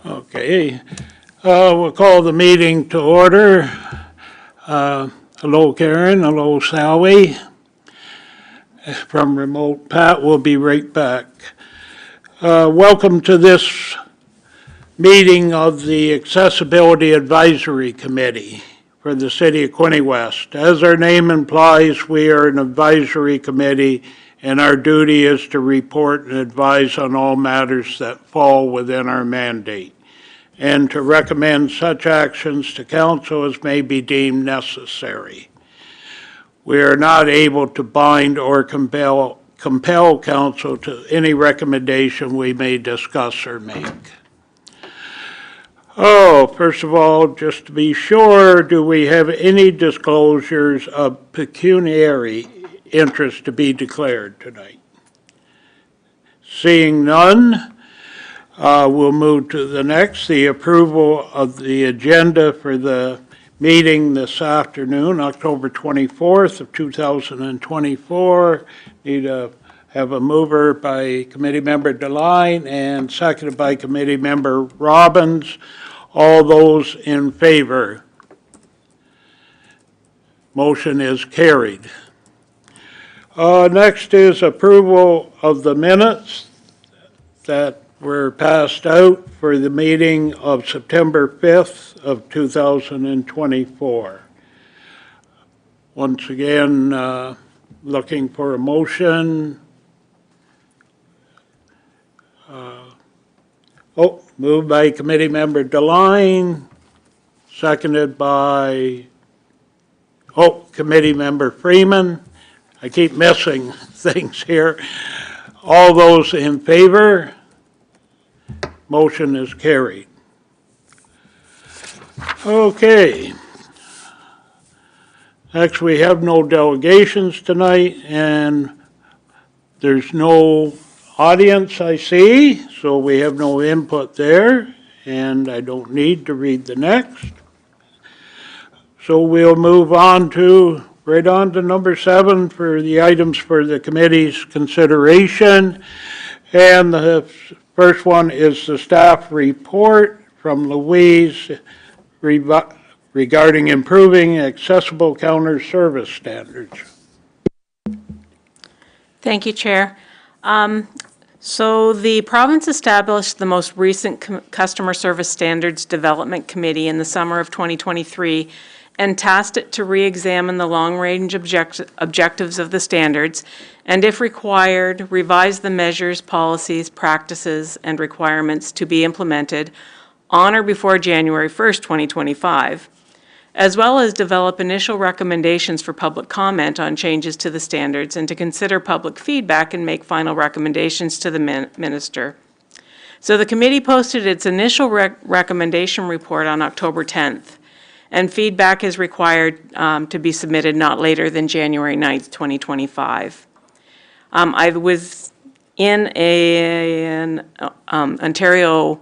Okay, we'll call the meeting to order. Hello, Karen. Hello, Sally. From remote Pat, we'll be right back. Welcome to this meeting of the Accessibility Advisory Committee for the City of Quinte West. As our name implies, we are an advisory committee, and our duty is to report and advise on all matters that fall within our mandate, and to recommend such actions to council as may be deemed necessary. We are not able to bind or compel council to any recommendation we may discuss or make. First of all, just to be sure, do we have any disclosures of pecuniary interest to be declared tonight? Seeing none, we'll move to the next, the approval of the agenda for the meeting this afternoon, October 24th of 2024. Need to have a mover by Committee Member DeLine and seconded by Committee Member Robbins. All those in favor? Motion is carried. Next is approval of the minutes that were passed out for the meeting of September 5th of 2024. Once again, looking for a motion. Moved by Committee Member DeLine, seconded by, Committee Member Freeman. I keep missing things here. All those in favor? Motion is carried. Okay. Next, we have no delegations tonight, and there's no audience, I see, so we have no input there, and I don't need to read the next. So we'll move on to, right on to number 7 for the items for the committee's consideration. And the first one is the staff report from Louise regarding improving accessible counter service standards. Thank you, Chair. So the province established the most recent Customer Service Standards Development Committee in the summer of 2023 and tasked it to re-examine the long-range objectives of the standards and, if required, revise the measures, policies, practices, and requirements to be implemented on or before January 1st, 2025, as well as develop initial recommendations for public comment on changes to the standards and to consider public feedback and make final recommendations to the minister. So the committee posted its initial recommendation report on October 10th, and feedback is required to be submitted not later than January 9th, 2025. I was in an Ontario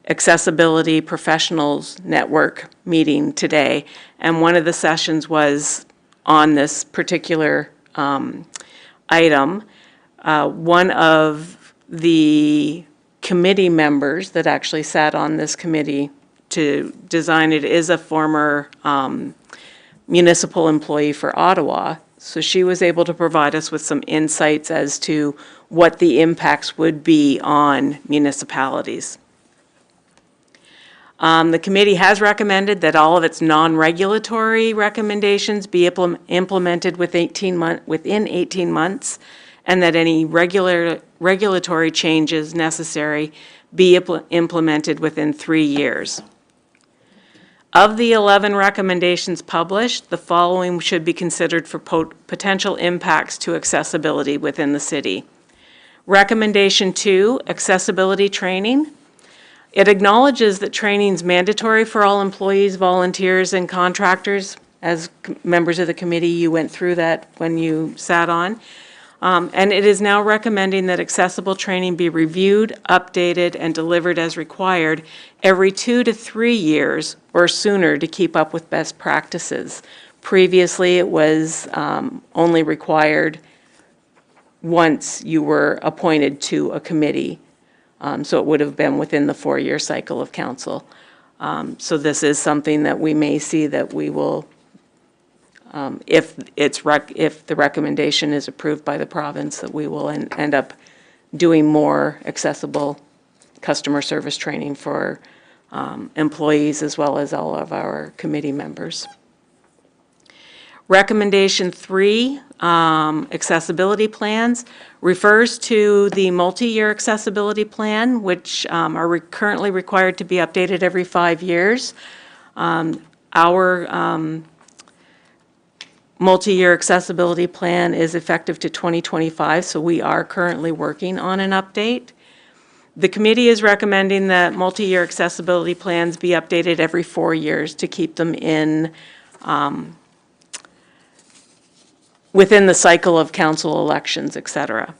Accessibility Professionals Network meeting today, and one of the sessions was on this particular item. One of the committee members that actually sat on this committee to design it is a former municipal employee for Ottawa, so she was able to provide us with some insights as to what the impacts would be on municipalities. The committee has recommended that all of its non-regulatory recommendations be implemented within 18 months, and that any regulatory changes necessary be implemented within 3 years. Of the 11 recommendations published, the following should be considered for potential impacts to accessibility within the city. Recommendation 2, accessibility training. It acknowledges that training is mandatory for all employees, volunteers, and contractors. As members of the committee, you went through that when you sat on. And it is now recommending that accessible training be reviewed, updated, and delivered as required every 2 to 3 years or sooner to keep up with best practices. Previously, it was only required once you were appointed to a committee So it would have been within the 4-year cycle of council. So this is something that we may see that we will, if the recommendation is approved by the province, that we will end up doing more accessible customer service training for employees as well as all of our committee members. Recommendation 3, accessibility plans, refers to the multi-year accessibility plan, which are currently required to be updated every 5 years. Our multi-year accessibility plan is effective to 2025, so we are currently working on an update. The committee is recommending that multi-year accessibility plans be updated every 4 years to keep them in within the cycle of council elections, et cetera.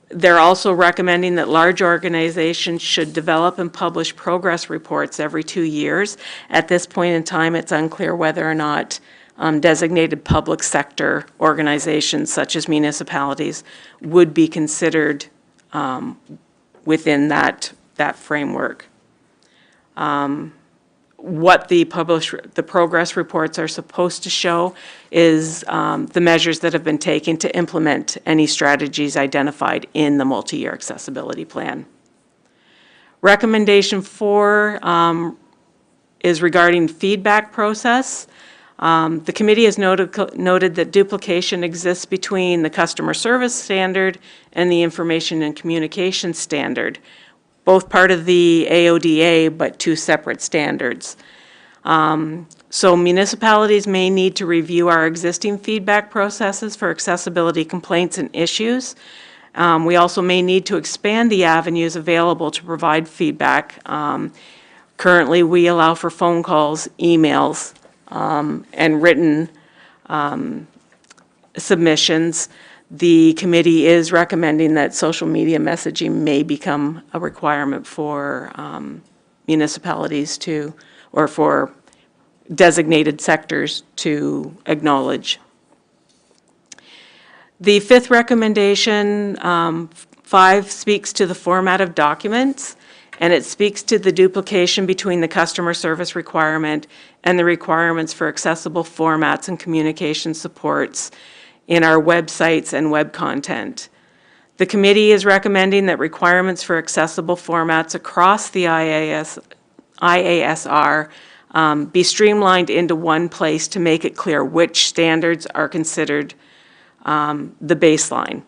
They're also recommending that large organizations should develop and publish progress reports every 2 years. At this point in time, it's unclear whether or not designated public sector organizations such as municipalities would be considered within that framework. What the progress reports are supposed to show is the measures that have been taken to implement any strategies identified in the multi-year accessibility plan. Recommendation 4 is regarding feedback process. The committee has noted that duplication exists between the customer service standard and the information and communication standard, both part of the AODA, but 2 separate standards. So municipalities may need to review our existing feedback processes for accessibility complaints and issues. We also may need to expand the avenues available to provide feedback. Currently, we allow for phone calls, emails, and written submissions. The committee is recommending that social media messaging may become a requirement for municipalities to, or for designated sectors to acknowledge. The 5th recommendation, 5, speaks to the format of documents, and it speaks to the duplication between the customer service requirement and the requirements for accessible formats and communication supports in our websites and web content. The committee is recommending that requirements for accessible formats across the IASR be streamlined into one place to make it clear which standards are considered the baseline.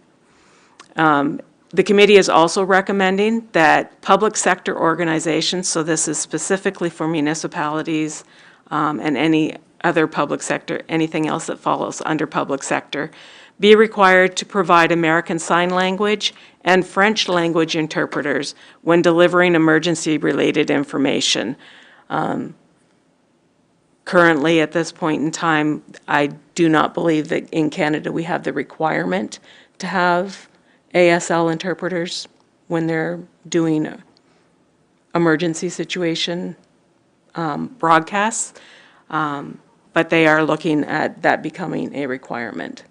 The committee is also recommending that public sector organizations, so this is specifically for municipalities and any other public sector, anything else that follows under public sector, be required to provide American Sign Language and French language interpreters when delivering emergency-related information. Currently, at this point in time, I do not believe that in Canada we have the requirement to have ASL interpreters when they're doing emergency situation broadcasts, but they are looking at that becoming a requirement.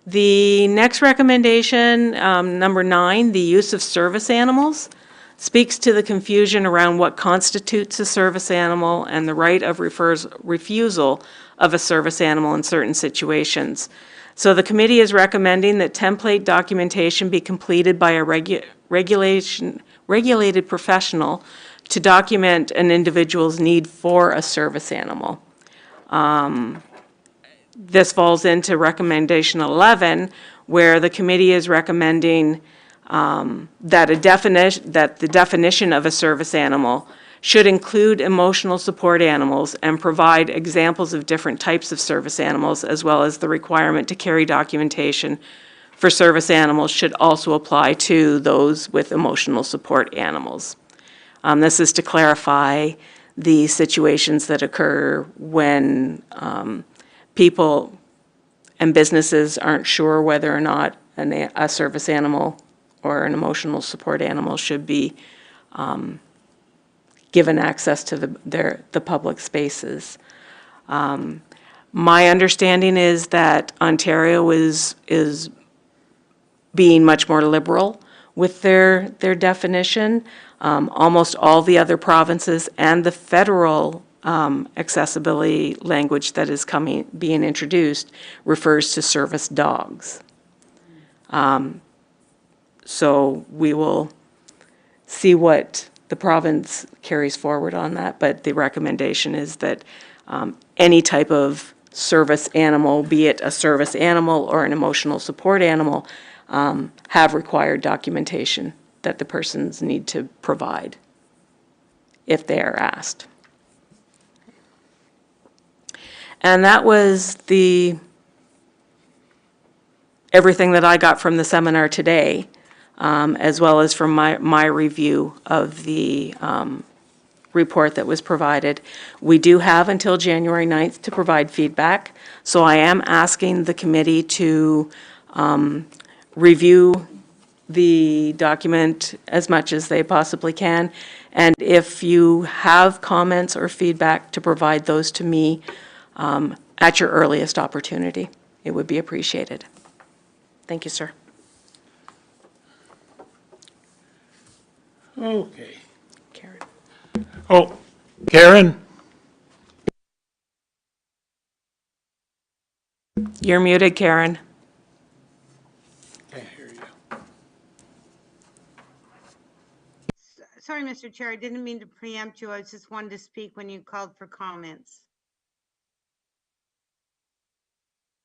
The next recommendation, number 9, the use of service animals, speaks to the confusion around what constitutes a service animal and the right of refusal of a service animal in certain situations. So the committee is recommending that template documentation be completed by a regulated professional to document an individual's need for a service animal. This falls into recommendation 11, where the committee is recommending that the definition of a service animal should include emotional support animals and provide examples of different types of service animals, as well as the requirement to carry documentation for service animals should also apply to those with emotional support animals. This is to clarify the situations that occur when people and businesses aren't sure whether or not a service animal or an emotional support animal should be given access to the public spaces. My understanding is that Ontario is being much more liberal with their definition. Almost all the other provinces and the federal accessibility language that is being introduced refers to service dogs. So we will see what the province carries forward on that, but the recommendation is that any type of service animal, be it a service animal or an emotional support animal, have required documentation that the persons need to provide if they are asked. And that was everything that I got from the seminar today, as well as from my review of the report that was provided. We do have until January 9th to provide feedback, so I am asking the committee to review the document as much as they possibly can, and if you have comments or feedback, to provide those to me at your earliest opportunity. It would be appreciated. Thank you, sir. Okay. Karen. Oh, Karen? You're muted, Karen. Can't hear you. Sorry, Mr. Chair, I didn't mean to preempt you. I just wanted to speak when you called for comments.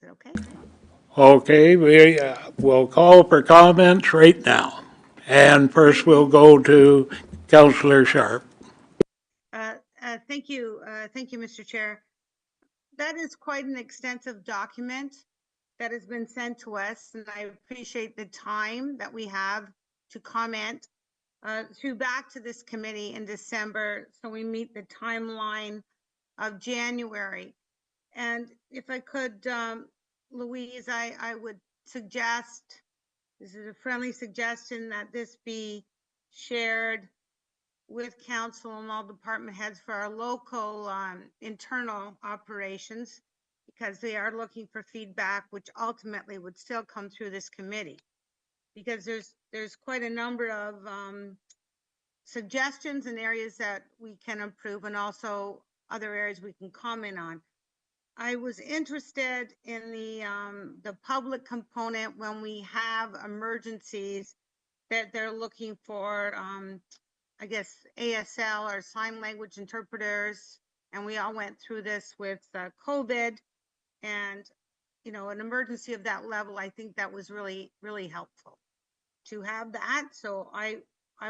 Is it okay? Okay, we'll call for comments right now. And first we'll go to Councillor Sharp. Thank you. Thank you, Mr. Chair. That is quite an extensive document that has been sent to us, and I appreciate the time that we have to comment through back to this committee in December, so we meet the timeline of January. And if I could, Louise, I would suggest, this is a friendly suggestion, that this be shared with council and all department heads for our local internal operations, because they are looking for feedback, which ultimately would still come through this committee. Because there's quite a number of suggestions and areas that we can improve, and also other areas we can comment on. I was interested in the public component when we have emergencies that they're looking for, I guess, ASL or sign language interpreters. And we all went through this with COVID, and, you know, an emergency of that level, I think that was really, really helpful to have that. So I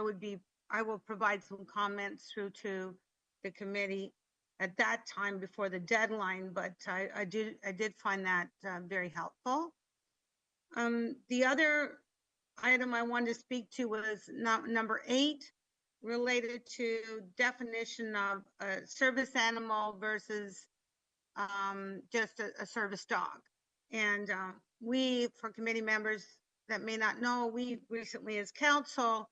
will provide some comments through to the committee at that time before the deadline, but I did find that very helpful. The other item I wanted to speak to was number 8, related to definition of a service animal versus just a service dog. And we, for committee members that may not know, we recently as council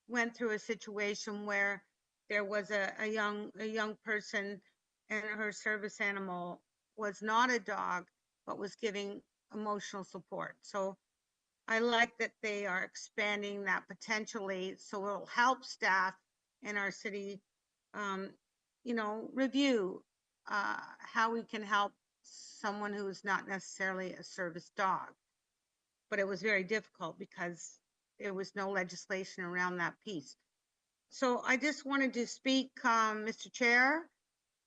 went through a situation where there was a young person, and her service animal was not a dog, but was giving emotional support. So I like that they are expanding that potentially, so it'll help staff in our city, you know, review how we can help someone who is not necessarily a service dog. But it was very difficult because there was no legislation around that piece. So I just wanted to speak, Mr. Chair,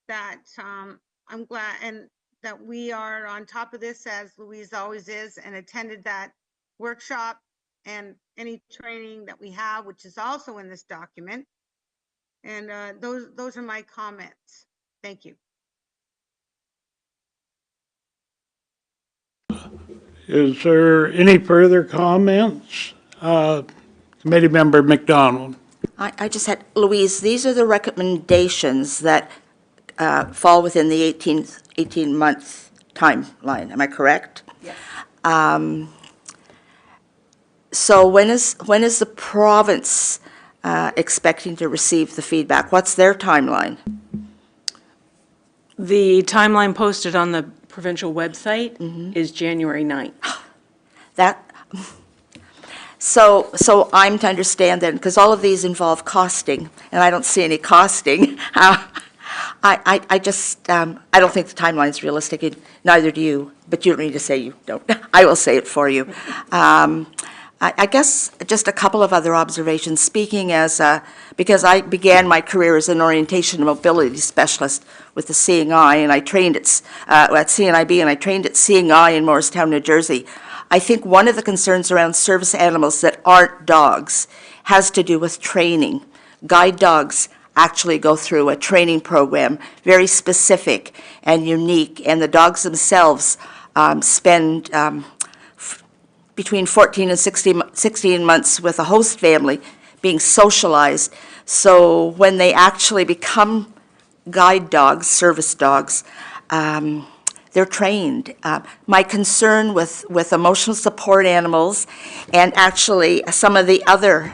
that I'm glad and that we are on top of this, as Louise always is, and attended that workshop and any training that we have, which is also in this document. And those are my comments. Thank you. Is there any further comments? Committee Member McDonald. I just had, Louise, these are the recommendations that fall within the 18-month timeline. Am I correct? Yes. So when is the province expecting to receive the feedback? What's their timeline? The timeline posted on the provincial website is January 9th. That, So I'm to understand then, because all of these involve costing, and I don't see any costing. I just, I don't think the timeline is realistic, and neither do you, but you don't need to say you don't. I will say it for you. I guess just a couple of other observations, speaking as, because I began my career as an orientation and mobility specialist with the Seeing Eye, and I trained at CNIB, and I trained at Seeing Eye in Morristown, New Jersey. I think one of the concerns around service animals that aren't dogs has to do with training. Guide dogs actually go through a training program, very specific and unique, and the dogs themselves spend between 14 and 16 months with a host family being socialized. So when they actually become guide dogs, service dogs, they're trained. My concern with emotional support animals and actually some of the other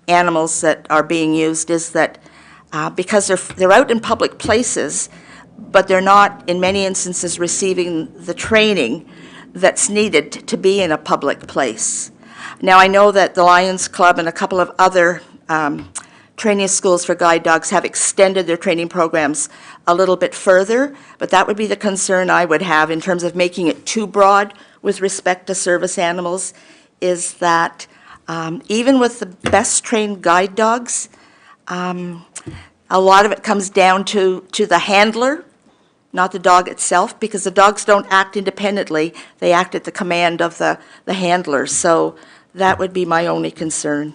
animals that are being used is that because they're out in public places, but they're not, in many instances, receiving the training that's needed to be in a public place. Now, I know that the Lions Club and a couple of other training schools for guide dogs have extended their training programs a little bit further, but that would be the concern I would have in terms of making it too broad with respect to service animals, is that even with the best trained guide dogs, a lot of it comes down to the handler, not the dog itself, because the dogs don't act independently. They act at the command of the handler. So that would be my only concern.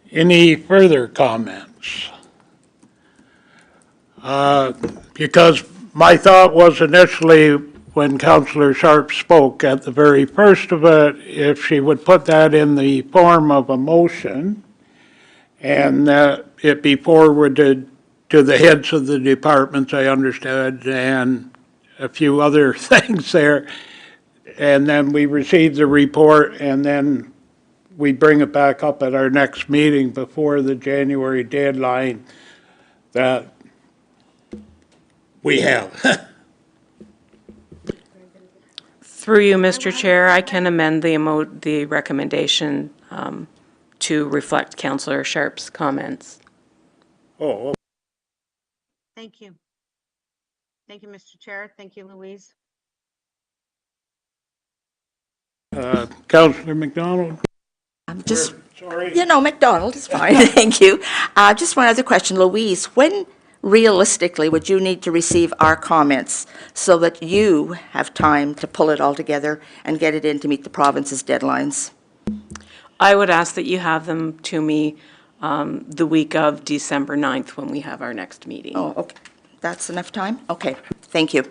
Any further comments? Because my thought was initially, when Councillor Sharp spoke at the very first of it, if she would put that in the form of a motion and that it be forwarded to the heads of the departments, I understood, and a few other things there, and then we receive the report, and then we bring it back up at our next meeting before the January deadline that we have. Through you, Mr. Chair, I can amend the recommendation to reflect Councillor Sharp's comments. Oh, Thank you. Thank you, Mr. Chair. Thank you, Louise. Councillor McDonald? Just, Sorry. McDonald is fine, thank you. Just one other question, Louise, when realistically would you need to receive our comments so that you have time to pull it all together and get it in to meet the province's deadlines? I would ask that you have them to me the week of December 9th when we have our next meeting. Oh, okay. That's enough time? Okay, thank you.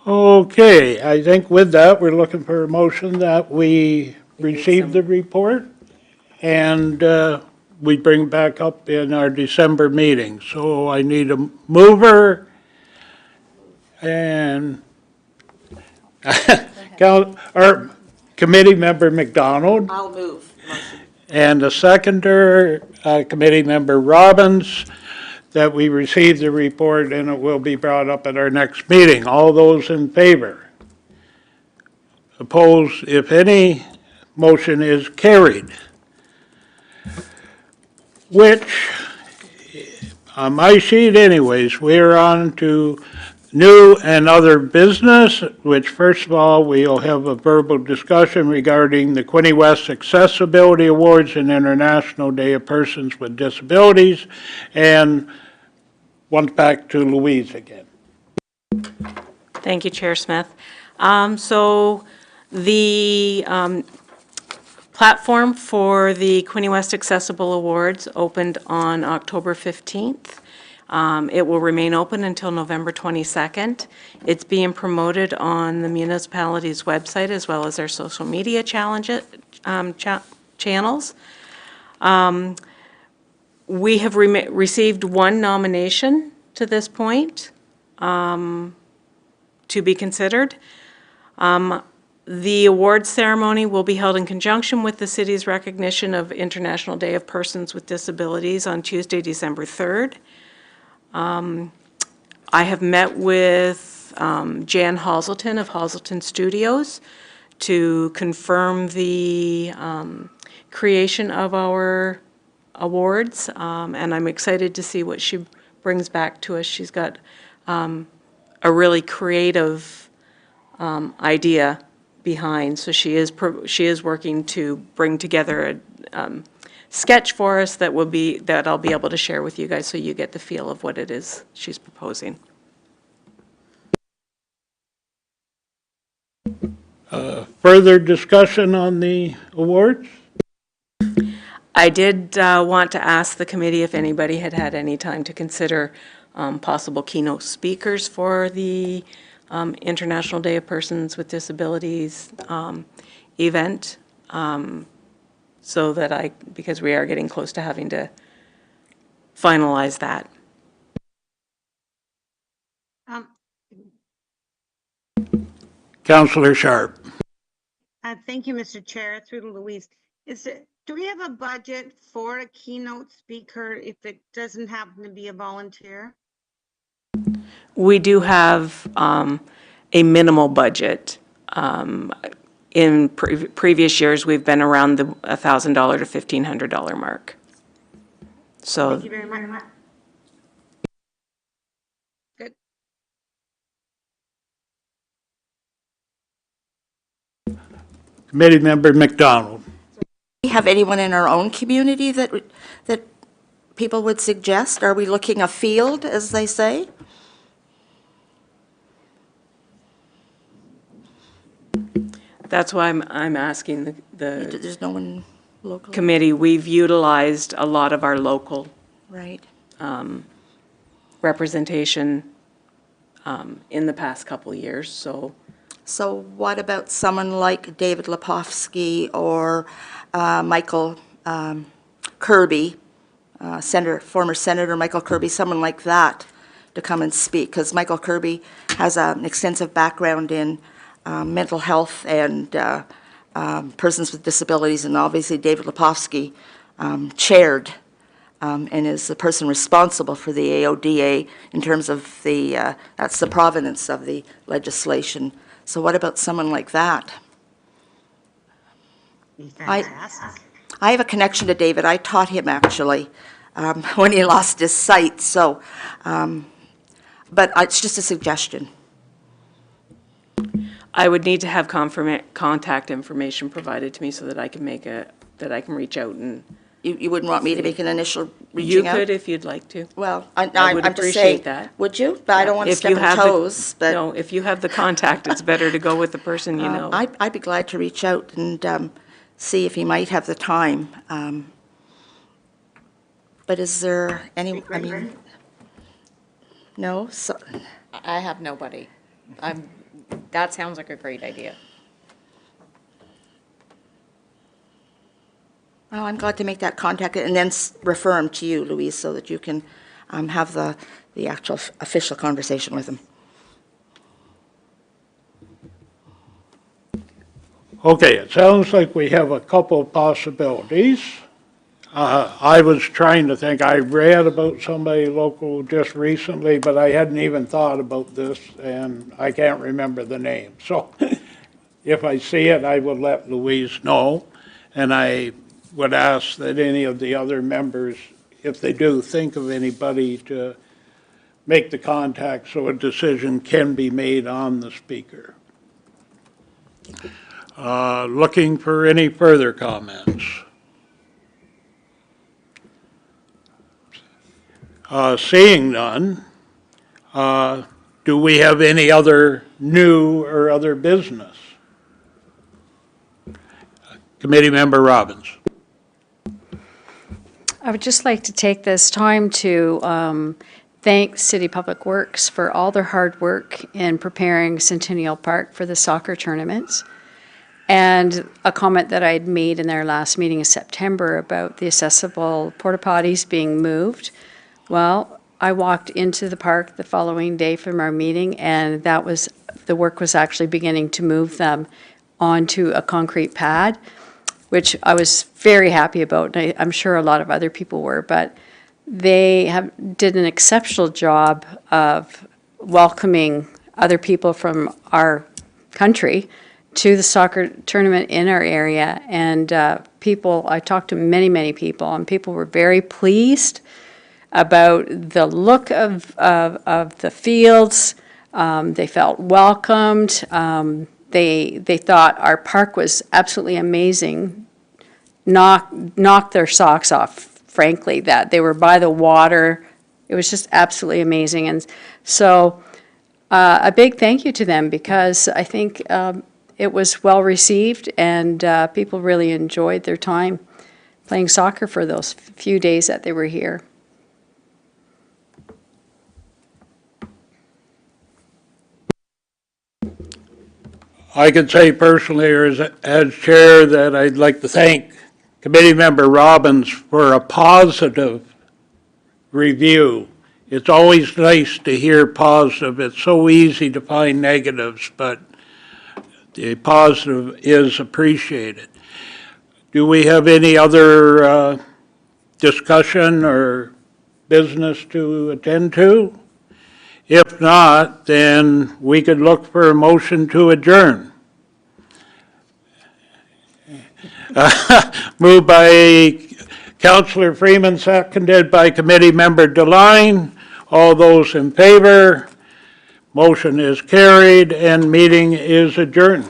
Okay, I think with that, we're looking for a motion that we receive the report and we bring back up in our December meeting. So I need a mover and Committee Member McDonald I'll move. and a seconder, Committee Member Robbins, that we receive the report and it will be brought up at our next meeting. All those in favor? Opposed, if any? Motion is carried. Which, on my sheet anyways, we're on to new and other business, which first of all, we'll have a verbal discussion regarding the Quinte West Accessibility Awards and International Day of Persons with Disabilities. And once back to Louise again. Thank you, Chair Smith. So the platform for the Quinte West Accessible Awards opened on October 15th. It will remain open until November 22nd. It's being promoted on the municipality's website as well as their social media channels. We have received one nomination to this point to be considered. The awards ceremony will be held in conjunction with the city's recognition of International Day of Persons with Disabilities on Tuesday, December 3rd. I have met with Jan Hazelton of Hazelton Studios to confirm the creation of our awards, and I'm excited to see what she brings back to us. She's got a really creative idea behind, so she is working to bring together a sketch for us that I'll be able to share with you guys, so you get the feel of what it is she's proposing. Further discussion on the awards? I did want to ask the committee if anybody had had any time to consider possible keynote speakers for the International Day of Persons with Disabilities event, so that because we are getting close to having to finalize that. Councillor Sharp. Thank you, Mr. Chair, through to Louise. Do we have a budget for a keynote speaker if it doesn't happen to be a volunteer? We do have a minimal budget. In previous years, we've been around the $1,000 to $1,500 mark. So Thank you very much. Good. Committee Member McDonald. Do we have anyone in our own community that people would suggest? Are we looking afield, as they say? that's why I'm asking the There's no one local, committee. We've utilized a lot of our local right? representation in the past couple of years, so. So what about someone like David Lepofsky or Michael Kirby, former Senator Michael Kirby, someone like that to come and speak? Because Michael Kirby has an extensive background in mental health and persons with disabilities, and obviously David Lepofsky chaired and is the person responsible for the AODA in terms of that's the provenance of the legislation. So what about someone like that? Fantastic. I have a connection to David. I taught him, actually, when he lost his sight, so, but it's just a suggestion. I would need to have contact information provided to me so that I can reach out and. You wouldn't want me to make an initial You reaching out? could if you'd like to. Well, I would I'm just appreciate saying, that. would you? But I don't want to If step you on have the- toes, but. No, if you have the contact, it's better to go with the person you know. I'd be glad to reach out and see if he might have the time. But is there any, I mean, no? So, I have nobody. That sounds like a great idea. well, I'm glad to make that contact and then refer him to you, Louise, so that you can have the actual official conversation with him. Okay, it sounds like we have a couple of possibilities. I was trying to think, I read about somebody local just recently, but I hadn't even thought about this, and I can't remember the name. So if I see it, I will let Louise know, and I would ask that any of the other members, if they do think of anybody, to make the contact so a decision can be made on the speaker. Looking for any further comments? Seeing none, do we have any other new or other business? Committee Member Robbins. I would just like to take this time to thank City Public Works for all their hard work in preparing Centennial Park for the soccer tournaments. And a comment that I'd made in their last meeting in September about the accessible porta potties being moved. Well, I walked into the park the following day from our meeting, and the work was actually beginning to move them onto a concrete pad, which I was very happy about, and I'm sure a lot of other people were. But did an exceptional job of welcoming other people from our country to the soccer tournament in our area. And I talked to many, many people, and people were very pleased about the look of the fields. They felt welcomed. They thought our park was absolutely amazing. Knocked their socks off, frankly, that they were by the water. It was just absolutely amazing. And so a big thank you to them, because I think it was well received, and people really enjoyed their time playing soccer for those few days that they were here. I could say personally, or as chair, that I'd like to thank Committee Member Robbins for a positive review. It's always nice to hear positive. It's so easy to find negatives, but the positive is appreciated. Do we have any other discussion or business to attend to? If not, then we could look for a motion to adjourn. Moved by Councillor Freeman, seconded by Committee Member Deline. All those in favor? Motion is carried and meeting is adjourned.